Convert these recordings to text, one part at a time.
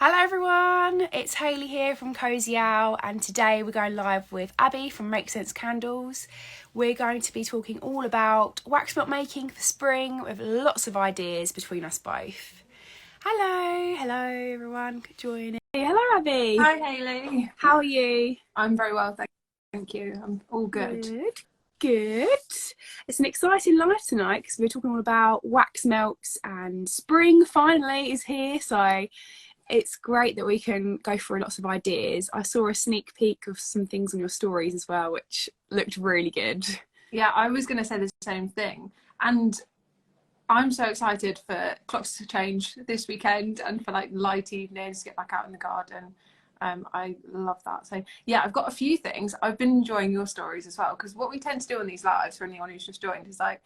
Hello everyone, it's Hayley here from Cosy Owl, and today we're going live with Abby from Make Sense Candles. We're going to be talking all about wax melt making for spring with lots of ideas between us both. Hello everyone, join in. Hello Abby. Hi Hayley. How are you? I'm very well, thank you. I'm all good. Good. It's an exciting live tonight because we're talking all about wax melts, and spring finally is here, so it's great that we can go through lots of ideas. I saw a sneak peek of some things on your stories as well, which looked really good. Yeah, I was going to say the same thing. And I'm so excited for clocks to change this weekend and for like light evenings to get back out in the garden. I love that. So yeah, I've got a few things. I've been enjoying your stories as well, because what we tend to do on these lives, for anyone who's just joined, is like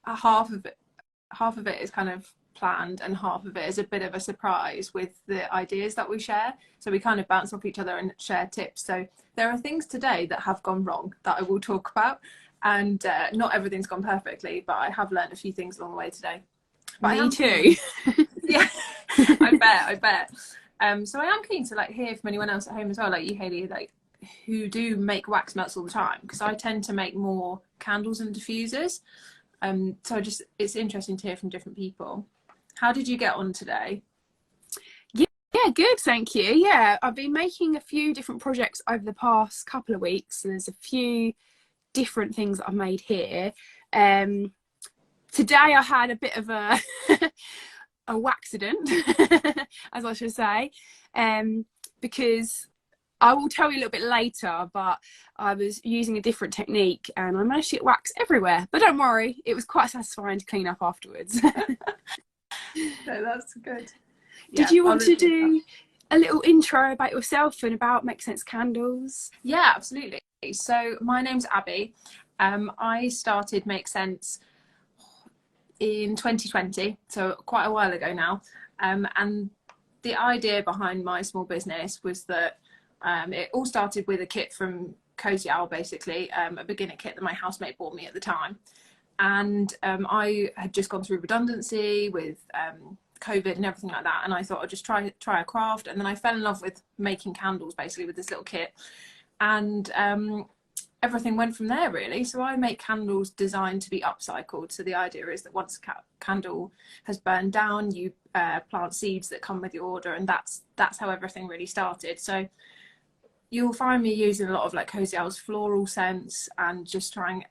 half of it is kind of planned and half of it is a bit of a surprise with the ideas that we share. So we kind of bounce off each other and share tips. So there are things today that have gone wrong that I will talk about, and not everything's gone perfectly, but I have learned a few things along the way today. But Me too. Yeah, I bet. So I am keen to like hear from anyone else at home as well, like you, Hayley, like who do make wax melts all the time, because I tend to make more candles and diffusers. So it's interesting to hear from different people. How did you get on today? Yeah, good, thank you. Yeah, I've been making a few different projects over the past couple of weeks. So there's a few different things that I've made here. Today I had a bit of a a waxident, as I should say, because I will tell you a little bit later, but I was using a different technique and I managed to get wax everywhere. But don't worry, it was quite satisfying to clean up afterwards. No, that's good. Did Yeah, you I'll want to repeat that. do a little intro about yourself and about Make Sense Candles? Yeah, absolutely. So my name's Abby. I started Make Sense in 2020, so quite a while ago now. And the idea behind my small business was that it all started with a kit from Cosy Owl, basically, a beginner kit that my housemate bought me at the time. And I had just gone through redundancy with COVID and everything like that, and I thought I'd just try a craft. And then I fell in love with making candles, basically, with this little kit. And everything went from there, really. So I make candles designed to be upcycled. So the idea is that once a candle has burned down, you plant seeds that come with your order, and that's how everything really started. So you'll find me using a lot of like Cosy Owl's floral scents and just trying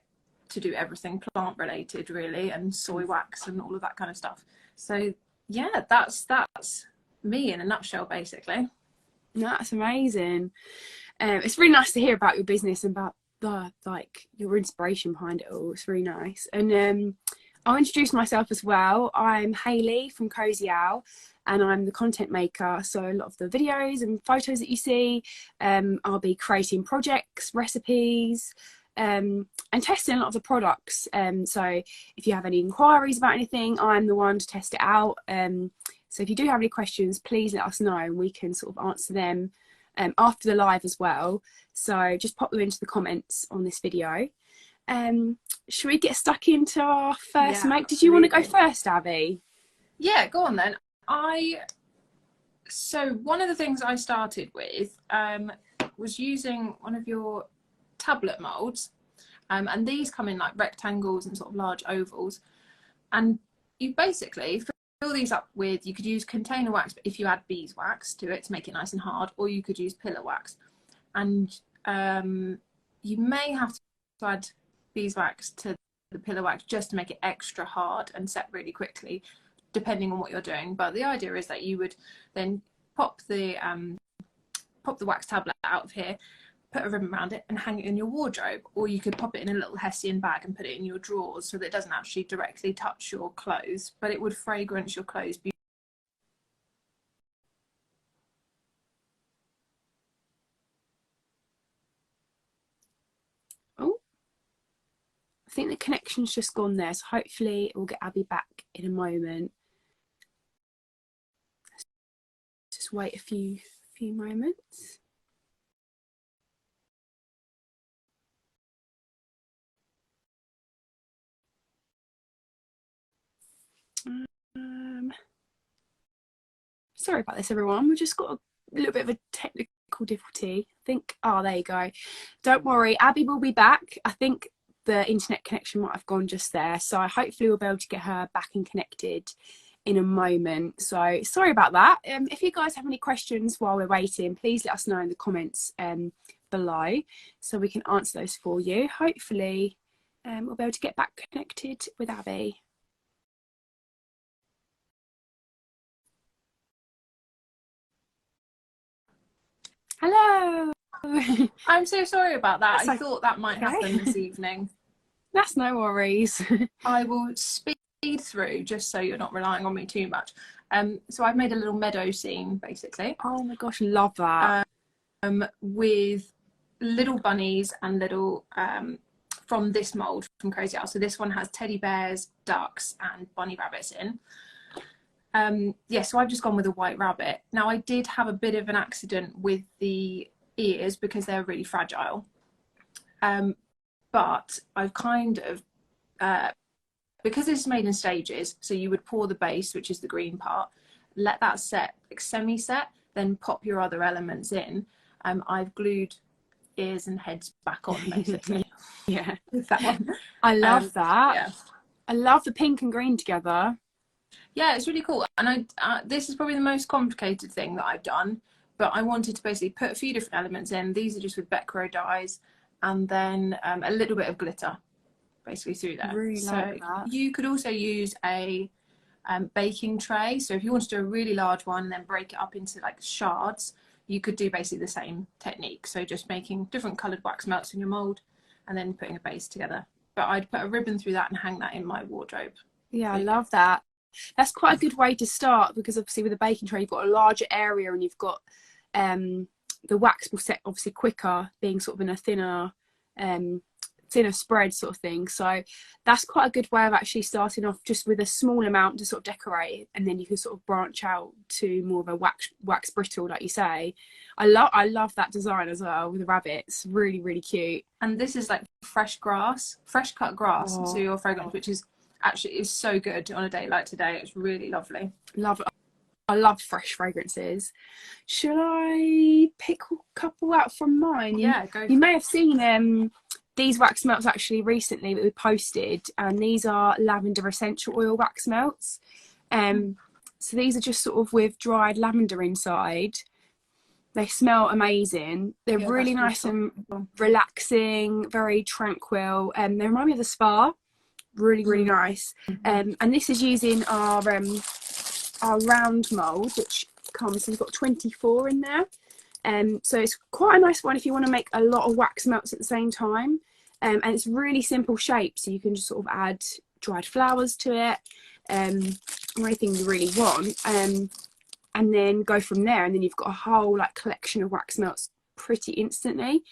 to do everything plant related, really, and soy wax and all of that kind of stuff. So yeah, that's me in a nutshell, basically. That's amazing. It's really nice to hear about your business and about your inspiration behind it all. It's really nice. And I'll introduce myself as well. I'm Hayley from Cosy Owl, and I'm the content maker. So a lot of the videos and photos that you see, I'll be creating projects, recipes, and testing a lot of the products. So if you have any inquiries about anything, I'm the one to test it out. So if you do have any questions, please let us know and we can sort of answer them after the live as well. So just pop them into the comments on this video. Should we get stuck into our first make? Did you want to go first, Abby? Yeah, go on then. So one of the things I started with was using one of your tablet molds, and these come in like rectangles and sort of large ovals, and you basically fill these up with, you could use container wax, but if you add beeswax to it to make it nice and hard, or you could use pillar wax. And you may have to add beeswax to the pillar wax just to make it extra hard and set really quickly, depending on what you're doing. But the idea is that you would then pop the wax tablet out of here, put a ribbon around it and hang it in your wardrobe, or you could pop it in a little hessian bag and put it in your drawers so that it doesn't actually directly touch your clothes, but it would fragrance your clothes beautifully. Oh, I think the connection's just gone there, so hopefully we'll get Abby back in a moment. Just wait a few moments. Sorry about this, everyone. We've just got a little bit of a technical difficulty. I think, oh, there you go. Don't worry, Abby will be back. I think the internet connection might have gone just there. So hopefully we'll be able to get her back and connected in a moment. So sorry about that. If you guys have any questions while we're waiting, please let us know in the comments below so we can answer those for you. Hopefully we'll be able to get back connected with Abby. Hello. I'm so sorry about that. That's I thought that might happen this evening. That's no worries. I will speed through just so you're not relying on me too much. So I've made a little meadow scene basically. Oh my gosh, love that. With little bunnies and little from this mold from Cosy Owl. So this one has teddy bears, ducks and bunny rabbits in. So I've just gone with a white rabbit. Now I did have a bit of an accident with the ears because they're really fragile, but I've kind of because it's made in stages, so you would pour the base, which is the green part, let that set, like semi-set, then pop your other elements in. I've glued ears and heads back on basically. Yeah, with that one. I love that. Yeah. I love the pink and green together. Yeah, it's really cool. And this is probably the most complicated thing that I've done, but I wanted to basically put a few different elements in. These are just with Becro dyes, and then a little bit of glitter basically through there. Really so like that. You could also use a baking tray. So if you want to do a really large one and then break it up into like shards, you could do basically the same technique. So just making different coloured wax melts in your mould and then putting a base together. But I'd put a ribbon through that and hang that in my wardrobe. Yeah, I love that. That's quite a good way to start, because obviously with a baking tray you've got a larger area and you've got the wax will set obviously quicker, being sort of in a thinner spread sort of thing. So that's quite a good way of actually starting off just with a small amount to sort of decorate, and then you can sort of branch out to more of a wax brittle, like you say. I love that design as well with the rabbits. Really, really cute. And this is like fresh cut grass to your fragrance, which is actually so good on a day like today. It's really lovely. Love it. I love fresh fragrances. Should I pick a couple out from mine? Yeah, go. You may have seen these wax melts actually recently that we posted, and these are lavender essential oil wax melts. So these are just sort of with dried lavender inside. They smell amazing. They're really nice and relaxing, very tranquil, and they remind me of the spa. Really, really nice. And this is using our round mould, which comes, we've got 24 in there. So it's quite a nice one if you want to make a lot of wax melts at the same time. And it's really simple shape, so you can just sort of add dried flowers to it, or anything you really want, and then go from there. And then you've got a whole like collection of wax melts pretty instantly.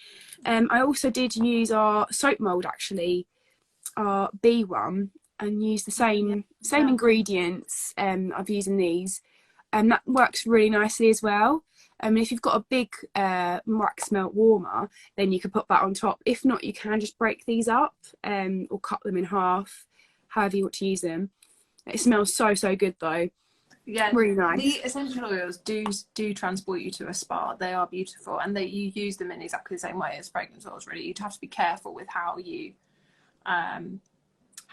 I also did use our soap mould, actually, our bee one, and use the same ingredients I've used in these, and that works really nicely as well. If you've got a big wax melt warmer, then you could put that on top. If not, you can just break these up or cut them in half, however you want to use them. It smells so good though. Yeah, really nice. The essential oils do transport you to a spa. They are beautiful, and you use them in exactly the same way as fragrance oils. Really, you'd have to be careful with how you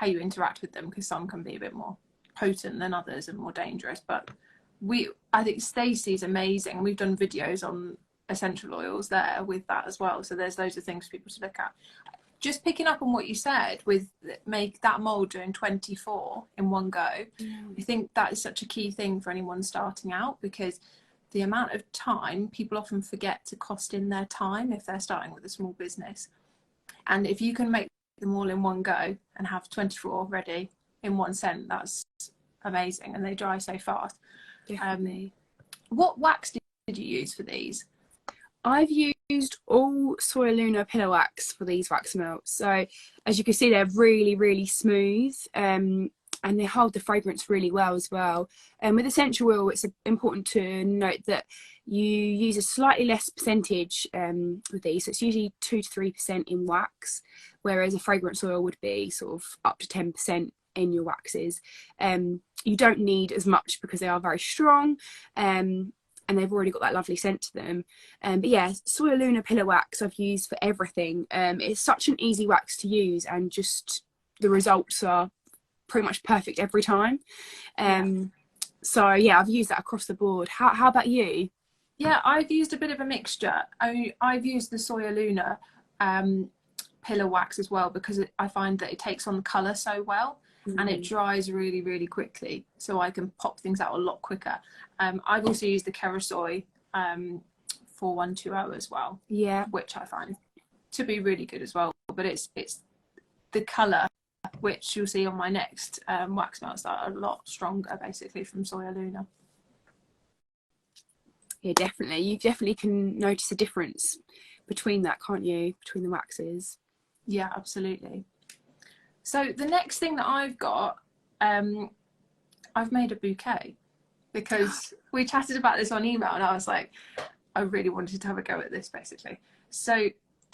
interact with them, because some can be a bit more potent than others and more dangerous. But I think Stacey's amazing. We've done videos on essential oils there with that as well. So there's loads of things for people to look at. Just picking up on what you said with make that mold doing 24 in one go. I think that is such a key thing for anyone starting out, because the amount of time, people often forget to cost in their time if they're starting with a small business. And if you can make them all in one go and have 24 ready in one scent, that's amazing, and they dry so fast. Definitely. What wax did you use for these? I've used all Soy Luna pillow wax for these wax melts. So as you can see, they're really smooth, and they hold the fragrance really well as well. And with essential oil, it's important to note that you use a slightly less percentage with these. So it's usually 2 to 3% in wax, whereas a fragrance oil would be sort of up to 10% in your waxes. You don't need as much because they are very strong, and they've already got that lovely scent to them. But yeah, Soya Luna pillar wax I've used for everything. It's such an easy wax to use, and just the results are pretty much perfect every time. So yeah, I've used that across the board. How about you? Yeah, I've used a bit of a mixture. I've used the Soya Luna pillar wax as well, because I find that it takes on the colour so well, and it dries really, really quickly, so I can pop things out a lot quicker. I've also used the Kerosoi 412 as well, which I find to be really good as well. But it's the colour, which you'll see on my next wax melts, that are a lot stronger basically from Soya Luna. Yeah, definitely. You definitely can notice a difference between that, can't you? Between the waxes. Yeah, absolutely. So the next thing that I've got, I've made a bouquet, because we chatted about this on email, and I was like, I really wanted to have a go at this basically. So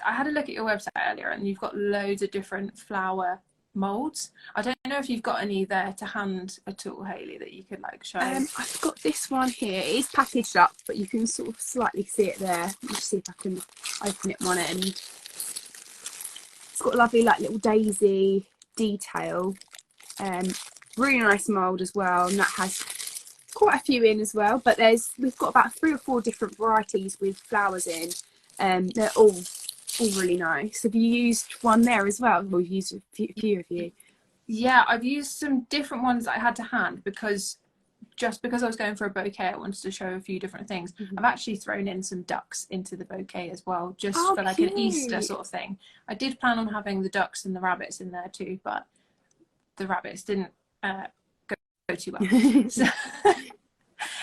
I had a look at your website earlier, and you've got loads of different flower molds. I don't know if you've got any there to hand at all, Hayley, that you could like show. I've got this one here. It is packaged up, but you can sort of slightly see it there. Let me see if I can open it one end. It's got a lovely like little daisy detail. Really nice mold as well, and that has quite a few in as well. But we've got about 3 or 4 different varieties with flowers in. They're all really nice. Have you used one there as well? We've used a few of you. Yeah, I've used some different ones that I had to hand, because I was going for a bouquet, I wanted to show a few different things. I've actually thrown in some ducks into the bouquet as well, just for like an Easter sort of thing. I did plan on having the ducks and the rabbits in there too, but the rabbits didn't go too well.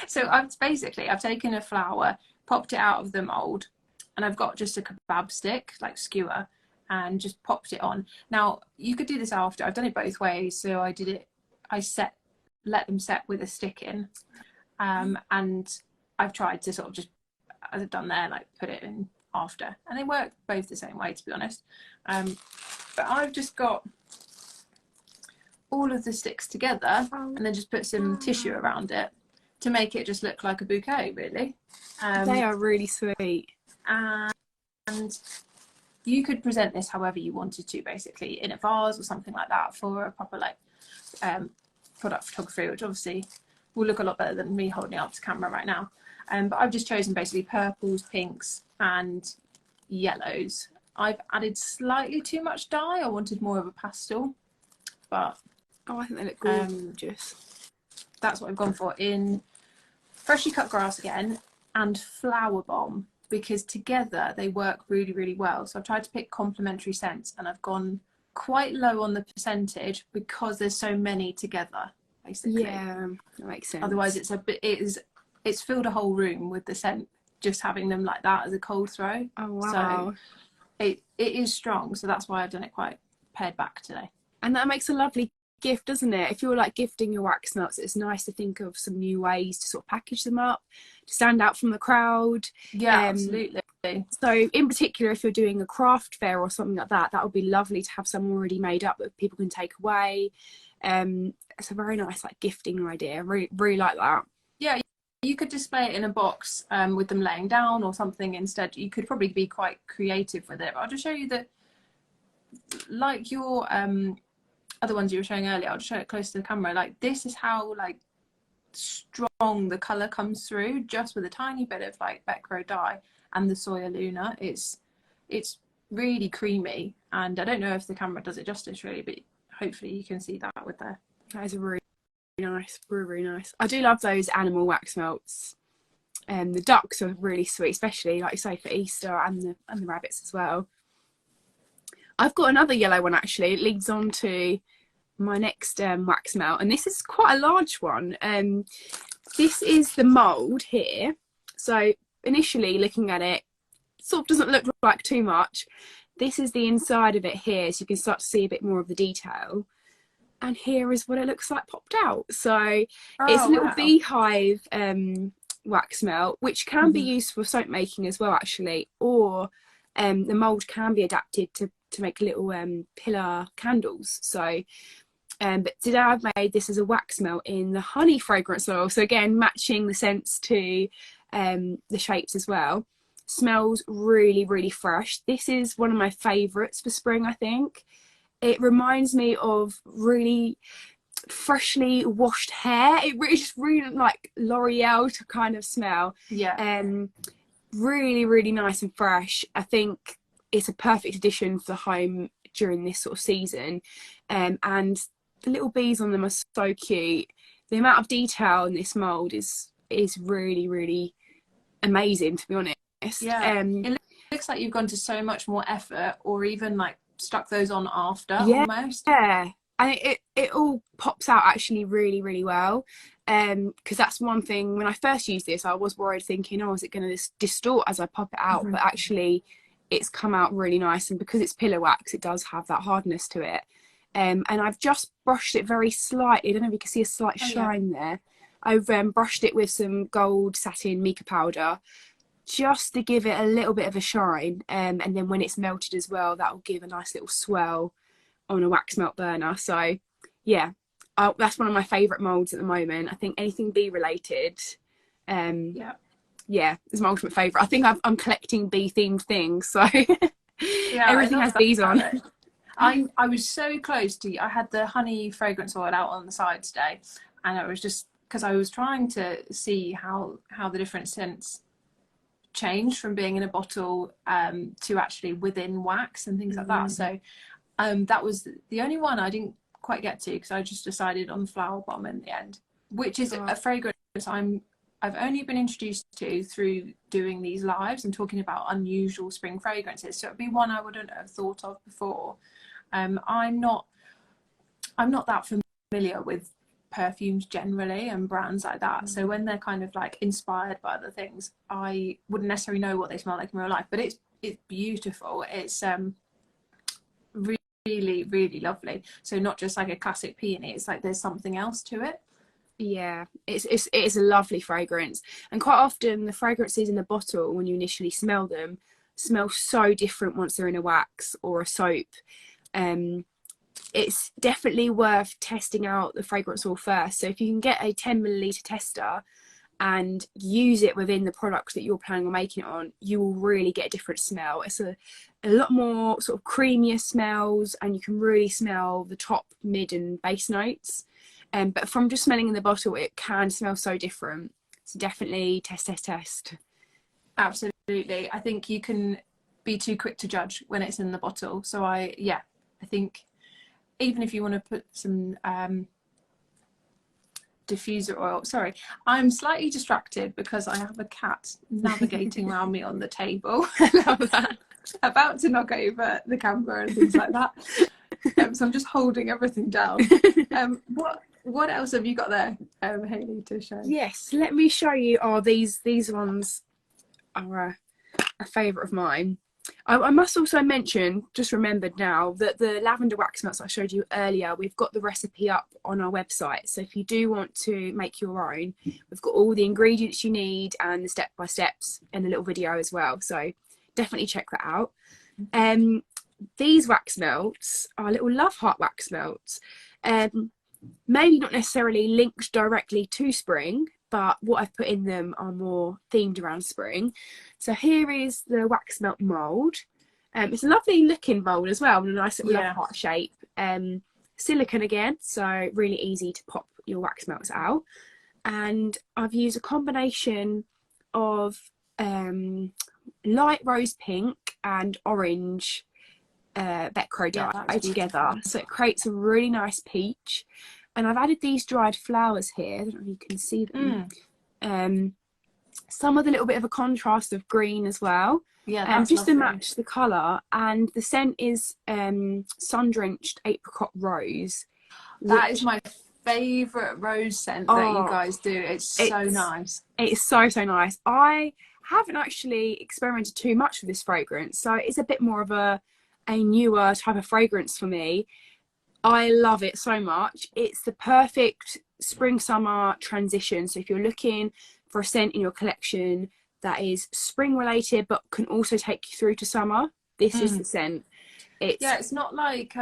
So I've taken a flower, popped it out of the mold, and I've got just a kebab stick, like skewer, and just popped it on. Now you could do this after. I've done it both ways. So I did it. Let them set with a stick in, and I've tried to sort of just, as I've done there, like put it in after, and they work both the same way, to be honest. But I've just got all of the sticks together, and then just put some tissue around it to make it just look like a bouquet, really. They are really sweet. And you could present this however you wanted to, basically in a vase or something like that, for a proper like product photography, which obviously will look a lot better than me holding it up to camera right now. But I've just chosen basically purples, pinks and yellows. I've added slightly too much dye. I wanted more of a pastel, but I think they look gorgeous. That's what I've gone for, in freshly cut grass again and flower bomb, because together they work really, really well. So I've tried to pick complementary scents, and I've gone quite low on the percentage because there's so many together, basically. Yeah, that makes sense. Otherwise it's filled a whole room with the scent, just having them like that as a cold throw. Oh wow. So it is strong, so that's why I've done it quite pared back today. And that makes a lovely gift, doesn't it? If you're like gifting your wax melts, it's nice to think of some new ways to sort of package them up, to stand out from the crowd. Yeah, absolutely. So in particular, if you're doing a craft fair or something like that, that would be lovely to have some already made up that people can take away. It's a very nice like gifting idea. Really like that. Yeah, you could display it in a box with them laying down or something instead. You could probably be quite creative with it. But I'll just show you that, like your other ones you were showing earlier, I'll just show it close to the camera. Like, this is how like strong the colour comes through, just with a tiny bit of like Becro dye and the Soya Luna. It's really creamy, and I don't know if the camera does it justice really, but hopefully you can see that with the... That is really nice, really nice. I do love those animal wax melts. The ducks are really sweet, especially like you say for Easter, and the rabbits as well. I've got another yellow one actually. It leads on to my next wax melt, and this is quite a large one. This is the mould here. So initially looking at it, sort of doesn't look like too much. This is the inside of it here, so you can start to see a bit more of the detail. And here is what it looks like popped out. So it's a little beehive wax melt, which can be used for soap making as well, actually, or the mould can be adapted to make little pillar candles. So But today I've made this as a wax melt in the honey fragrance oil. So again, matching the scents to the shapes as well. Smells really, really fresh. This is one of my favourites for spring, I think. It reminds me of really freshly washed hair. It really just really like L'Oreal to kind of smell. Yeah. Really, really nice and fresh. I think it's a perfect addition for the home during this sort of season. And the little bees on them are so cute. The amount of detail in this mould is really, really amazing, to be honest. Yeah. It looks like you've gone to so much more effort, or even like stuck those on after, almost. Yeah. And it all pops out actually really, really well. Because that's one thing, when I first used this, I was worried thinking, oh, is it going to distort as I pop it out? But actually it's come out really nice, and because it's pillow wax, it does have that hardness to it. And I've just brushed it very slightly. I don't know if you can see a slight shine there. I've brushed it with some gold satin mica powder just to give it a little bit of a shine, and then when it's melted as well, that will give a nice little swell on a wax melt burner. So yeah, that's one of my favourite moulds at the moment. I think anything bee related, yeah, is my ultimate favourite. I think I'm collecting bee themed things, so everything has bees on. I was so close to, I had the honey fragrance oil out on the side today, and I was just, because I was trying to see how the different scents changed from being in a bottle to actually within wax and things like that. So that was the only one I didn't quite get to, because I just decided on the flower bomb in the end, which is a fragrance I've only been introduced to through doing these lives and talking about unusual spring fragrances. So it'd be one I wouldn't have thought of before. I'm not that familiar with perfumes generally and brands like that. So when they're kind of like inspired by other things, I wouldn't necessarily know what they smell like in real life. But it's beautiful. It's really, really lovely. So not just like a classic peony. It's like there's something else to it. Yeah, it is a lovely fragrance, and quite often the fragrances in the bottle, when you initially smell them, smell so different once they're in a wax or a soap. It's definitely worth testing out the fragrance oil first. So if you can get a 10ml tester and use it within the product that you're planning on making it on, you will really get a different smell. It's a lot more sort of creamier smells, and you can really smell the top, mid and base notes. But from just smelling in the bottle, it can smell so different. So definitely test. Absolutely. I think you can be too quick to judge when it's in the bottle. So I think even if you want to put some diffuser oil. Sorry, I'm slightly distracted because I have a cat navigating around me on the table. I love that. About to knock over the camera and things like that. So I'm just holding everything down. What else have you got there, Hayley, to show? Yes, let me show you. Oh, these ones are a favourite of mine. I must also mention, just remembered now, that the lavender wax melts I showed you earlier, we've got the recipe up on our website. So if you do want to make your own, we've got all the ingredients you need and the step-by-steps in the little video as well. So definitely check that out. These wax melts are little love heart wax melts. Maybe not necessarily linked directly to spring, but what I've put in them are more themed around spring. So here is the wax melt mould. It's a lovely looking mould as well, with a nice little love heart shape. Silicone again, so really easy to pop your wax melts out. And I've used a combination of light rose pink and orange Becro dye together, so it creates a really nice peach. And I've added these dried flowers here. I don't know if you can see them. Some with a little bit of a contrast of green as well, just lovely to match the colour. And the scent is sun-drenched apricot rose. That is my favourite rose scent that you guys do. It's so nice. It's so nice. I haven't actually experimented too much with this fragrance, so it's a bit more of a newer type of fragrance for me. I love it so much. It's the perfect spring summer transition. So if you're looking for a scent in your collection that is spring related but can also take you through to summer, this is the scent. It's not like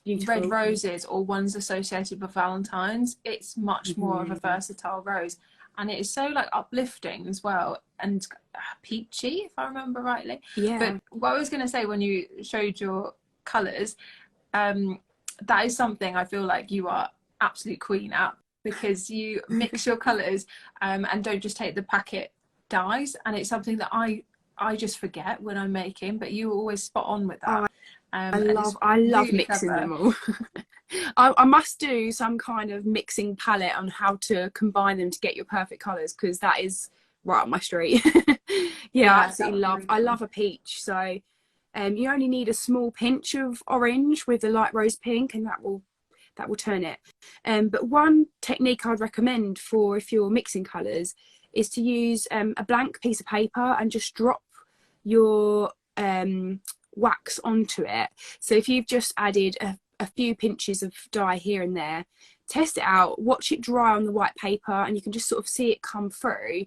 beautiful. red roses or ones associated with Valentine's, it's much more of a versatile rose, and it is so like uplifting as well, and peachy, if I remember rightly. Yeah. But what I was going to say, when you showed your colours, that is something I feel like you are absolute queen at, because you mix your colours and don't just take the packet dyes, and it's something that I just forget when I'm making, but you were always spot on with that. I love really mixing clever. them all. I must do some kind of mixing palette on how to combine them to get your perfect colours, because that is right up my street. Yeah, I absolutely love. I love a peach. So you only need a small pinch of orange with the light rose pink, and that will turn it. But one technique I'd recommend for if you're mixing colours is to use a blank piece of paper and just drop your wax onto it. So if you've just added a few pinches of dye here and there, test it out, watch it dry on the white paper, and you can just sort of see it come through.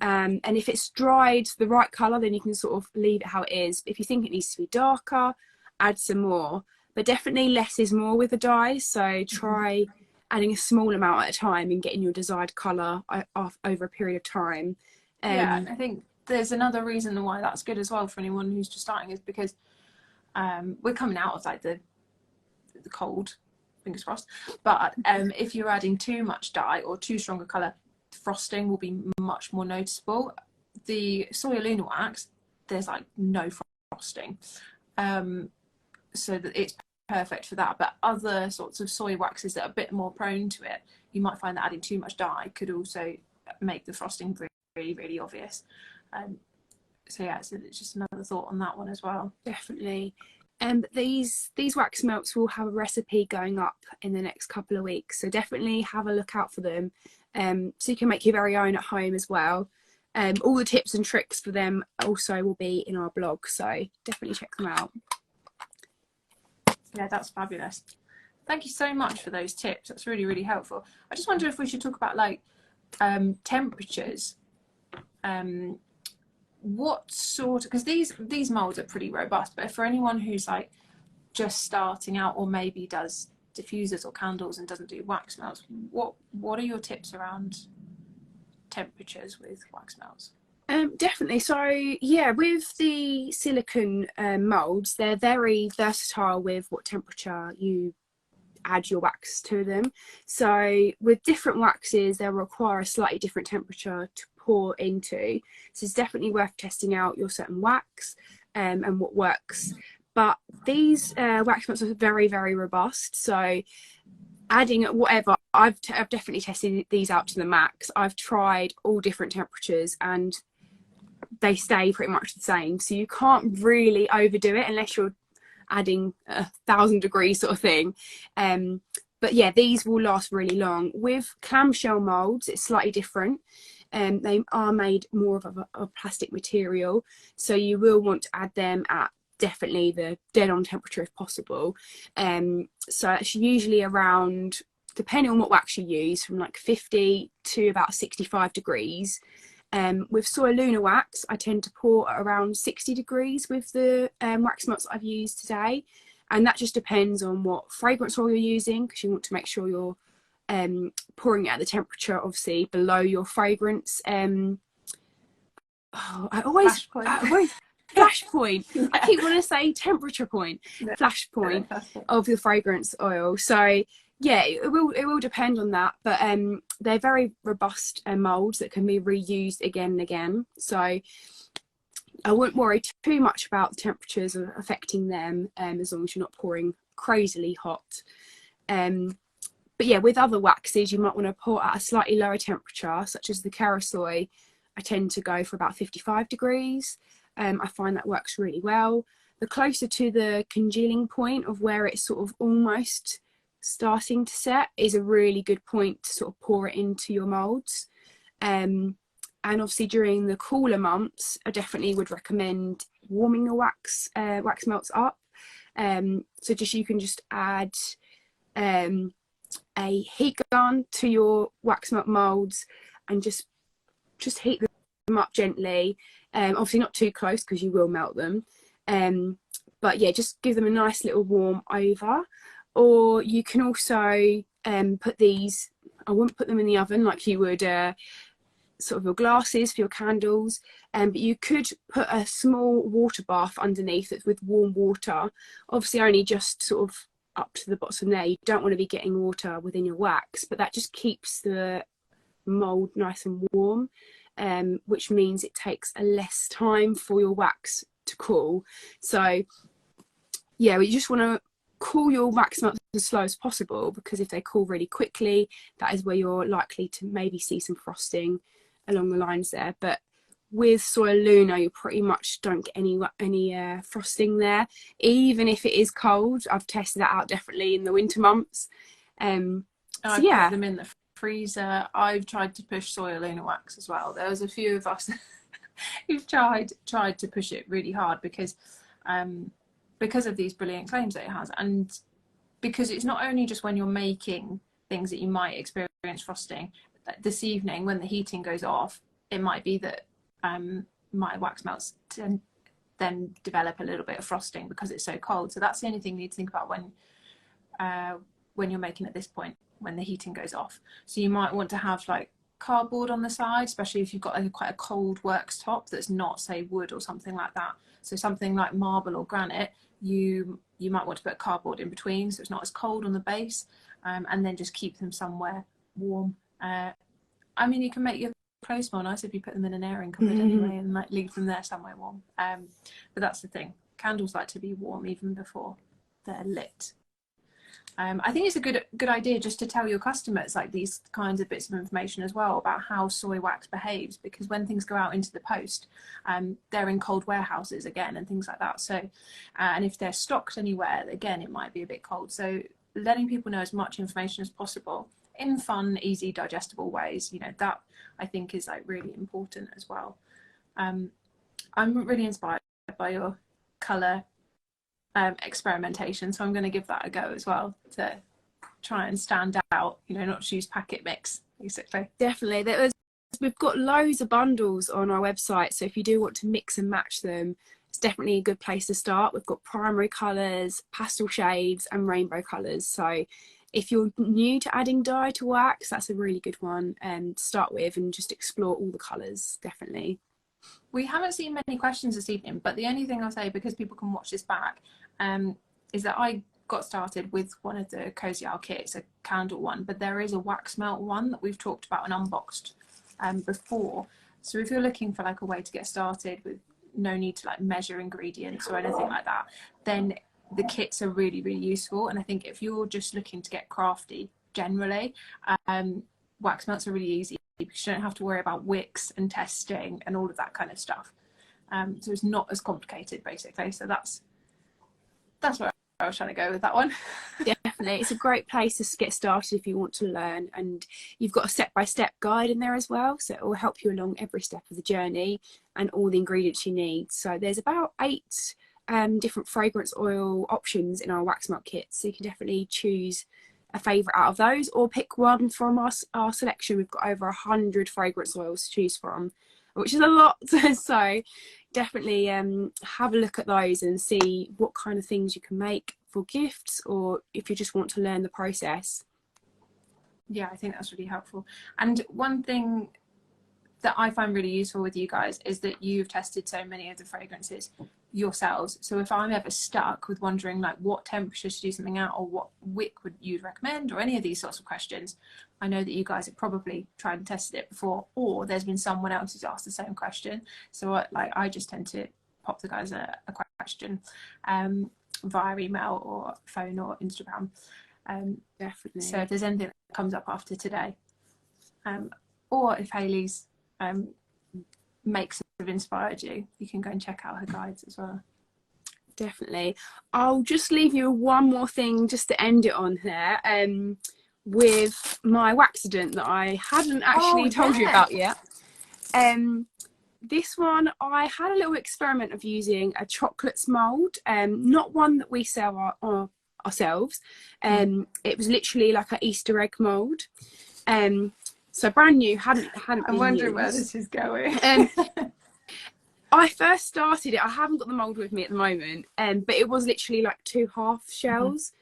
And if it's dried the right colour, then you can sort of leave it how it is. If you think it needs to be darker, add some more, but definitely less is more with the dye. So try adding a small amount at a time and getting your desired colour over a period of time. Yeah, I think there's another reason why that's good as well for anyone who's just starting, is because we're coming out of like the cold, fingers crossed, but if you're adding too much dye or too strong a colour, frosting will be much more noticeable. The Soya Luna wax, there's like no frosting, so that it's perfect for that. But other sorts of soy waxes that are a bit more prone to it, you might find that adding too much dye could also make the frosting really, really obvious. So yeah, so it's just another thought on that one as well. Definitely. These wax melts will have a recipe going up in the next couple of weeks, so definitely have a look out for them, so you can make your very own at home as well. All the tips and tricks for them also will be in our blog, so definitely check them out. Yeah, that's fabulous. Thank you so much for those tips. That's really, really helpful. I just wonder if we should talk about like temperatures. What sort of, because these molds are pretty robust, but for anyone who's like just starting out, or maybe does diffusers or candles and doesn't do wax melts, what are your tips around temperatures with wax melts? Definitely. So yeah, with the silicone molds, they're very versatile with what temperature you add your wax to them. So with different waxes, they'll require a slightly different temperature to pour into. So it's definitely worth testing out your certain wax and what works. But these wax melts are very, very robust. So adding whatever, I've definitely tested these out to the max. I've tried all different temperatures and they stay pretty much the same. So you can't really overdo it unless you're adding 1,000 degrees sort of thing. But yeah, these will last really long. With clamshell molds, it's slightly different. They are made more of a plastic material, so you will want to add them at definitely the dead on temperature if possible. So it's usually around, depending on what wax you use, from like 50 to about 65 degrees. With Soya Luna wax, I tend to pour at around 60 degrees with the wax melts I've used today, and that just depends on what fragrance oil you're using, because you want to make sure you're pouring it at the temperature obviously below your fragrance. I always flash point. I keep wanting to say temperature point, flash point of the fragrance oil. So yeah, it will depend on that, but they're very robust molds that can be reused again and again. So I wouldn't worry too much about the temperatures affecting them, as long as you're not pouring crazily hot. But yeah, with other waxes, you might want to pour at a slightly lower temperature, such as the Carasoy. I tend to go for about 55 degrees. I find that works really well. The closer to the congealing point of where it's sort of almost starting to set is a really good point to sort of pour it into your molds. And obviously during the cooler months, I definitely would recommend warming your wax melts up. So you can just add a heat gun to your wax melt molds and just heat them up gently. Obviously not too close because you will melt them. But yeah, just give them a nice little warm over. or you can also put these, I wouldn't put them in the oven like you would sort of your glasses for your candles, but you could put a small water bath underneath it with warm water, obviously only just sort of up to the bottom there. You don't want to be getting water within your wax, but that just keeps the mold nice and warm, which means it takes a less time for your wax to cool. So yeah, you just want to cool your wax melts as slow as possible, because if they cool really quickly, that is where you're likely to maybe see some frosting along the lines there. But with Soil Lunar, you pretty much don't get any frosting there, even if it is cold. I've tested that out definitely in the winter months. So yeah, put them in the freezer. I've tried to push Soil Lunar wax as well. There was a few of us who've tried to push it really hard because of these brilliant claims that it has, and because it's not only just when you're making things that you might experience frosting. This evening, when the heating goes off, it might be that my wax melts then develop a little bit of frosting because it's so cold. So that's the only thing you need to think about when you're making at this point, when the heating goes off. So you might want to have like cardboard on the side, especially if you've got like quite a cold works top that's not, say, wood or something like that. So something like marble or granite, you might want to put cardboard in between so it's not as cold on the base, and then just keep them somewhere warm. I mean, you can make your clothes more nice if you put them in an airing cupboard anyway, and like leave them there somewhere warm. But that's the thing, candles like to be warm even before they're lit. I think it's a good idea just to tell your customers like these kinds of bits of information as well about how soy wax behaves, because when things go out into the post, they're in cold warehouses again and things like that. So and if they're stocked anywhere, again, it might be a bit cold. So letting people know as much information as possible in fun, easy, digestible ways, you know, that I think is like really important as well. I'm really inspired by your colour experimentation, so I'm going to give that a go as well to try and stand out, you know, not choose packet mix basically. Definitely. We've got loads of bundles on our website, so if you do want to mix and match them, it's definitely a good place to start. We've got primary colours, pastel shades and rainbow colours. So if you're new to adding dye to wax, that's a really good one to start with, and just explore all the colours, definitely. We haven't seen many questions this evening, but the only thing I'll say, because people can watch this back, is that I got started with one of the Cosy Owl kits, a candle one, but there is a wax melt one that we've talked about and unboxed before. So if you're looking for like a way to get started with no need to like measure ingredients or anything like that, then the kits are really, really useful. And I think if you're just looking to get crafty generally, wax melts are really easy because you don't have to worry about wicks and testing and all of that kind of stuff. So it's not as complicated basically. So that's where I was trying to go with that one. Definitely, it's a great place to get started if you want to learn, and you've got a step-by-step guide in there as well, so it will help you along every step of the journey and all the ingredients you need. So there's about 8 different fragrance oil options in our wax melt kit, so you can definitely choose a favourite out of those or pick one from our selection. We've got over 100 fragrance oils to choose from, which is a lot. So definitely have a look at those and see what kind of things you can make for gifts, or if you just want to learn the process. Yeah, I think that's really helpful. And one thing that I find really useful with you guys is that you've tested so many of the fragrances yourselves. So if I'm ever stuck with wondering like what temperature to do something at, or what wick would you recommend, or any of these sorts of questions, I know that you guys have probably tried and tested it before, or there's been someone else who's asked the same question. So I just tend to pop the guys a question via email or phone or Instagram. Definitely. So if there's anything that comes up after today, or if Hayley's makes have inspired you, you can go and check out her guides as well. Definitely. I'll just leave you one more thing just to end it on there, with my waxident that I hadn't actually told you about yet. This one, I had a little experiment of using a chocolates mould, not one that we sell ourselves. It was literally like an Easter egg mould. So brand new, hadn't I'm wondering where this is going. I first started it, I haven't got the mould with me at the moment, but it was literally like 2 half shells.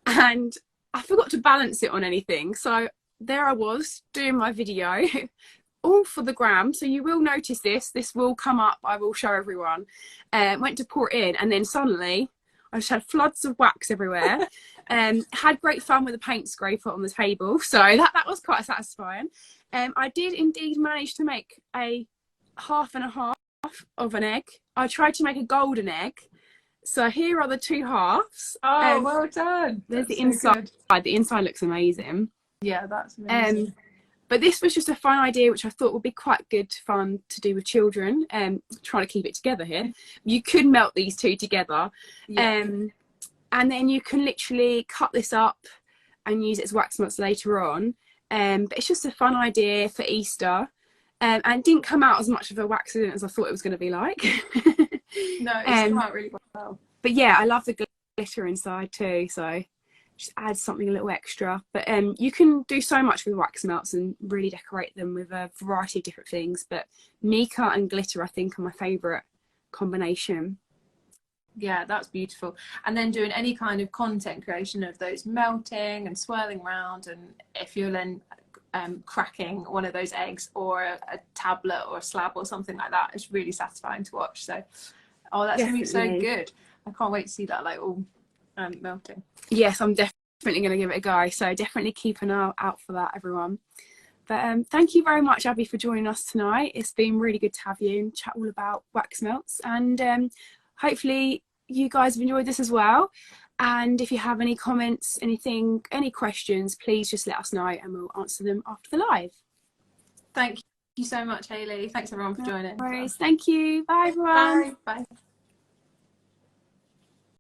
and I forgot to balance it on anything. So there I was doing my video, all for the gram. So you will notice this. This will come up. I will show everyone. Went to pour it in, and then suddenly I just had floods of wax everywhere. Had great fun with a paint scraper on the table. So that was quite satisfying. I did indeed manage to make a half and a half of an egg. I tried to make a golden egg. So here are the two halves. Oh, well done. There's the inside. The inside looks amazing. Yeah, that's amazing. But this was just a fun idea, which I thought would be quite good fun to do with children. Trying to keep it together here. You could melt these two together. Yeah. And then you can literally cut this up and use it as wax melts later on. But it's just a fun idea for Easter. And didn't come out as much of a waxident as I thought it was going to be like. No, it's come out really well. But yeah, I love the glitter inside too, so just add something a little extra. But you can do so much with wax melts and really decorate them with a variety of different things. But mica and glitter, I think, are my favourite combination. Yeah, that's beautiful. And then doing any kind of content creation of those melting and swirling around, and if you're then cracking one of those eggs or a tablet or a slab or something like that, it's really satisfying to watch. So that's gonna be so good. I can't wait to see that like all melting. Yes, I'm definitely going to give it a go, so definitely keep an eye out for that, everyone. But thank you very much, Abby, for joining us tonight. It's been really good to have you and chat all about wax melts, and hopefully you guys have enjoyed this as well. And if you have any comments, anything, any questions, please just let us know and we'll answer them after the live. Thank you so much, Hayley. Thanks everyone for joining. No worries. Thank you. Bye everyone. Bye. Bye.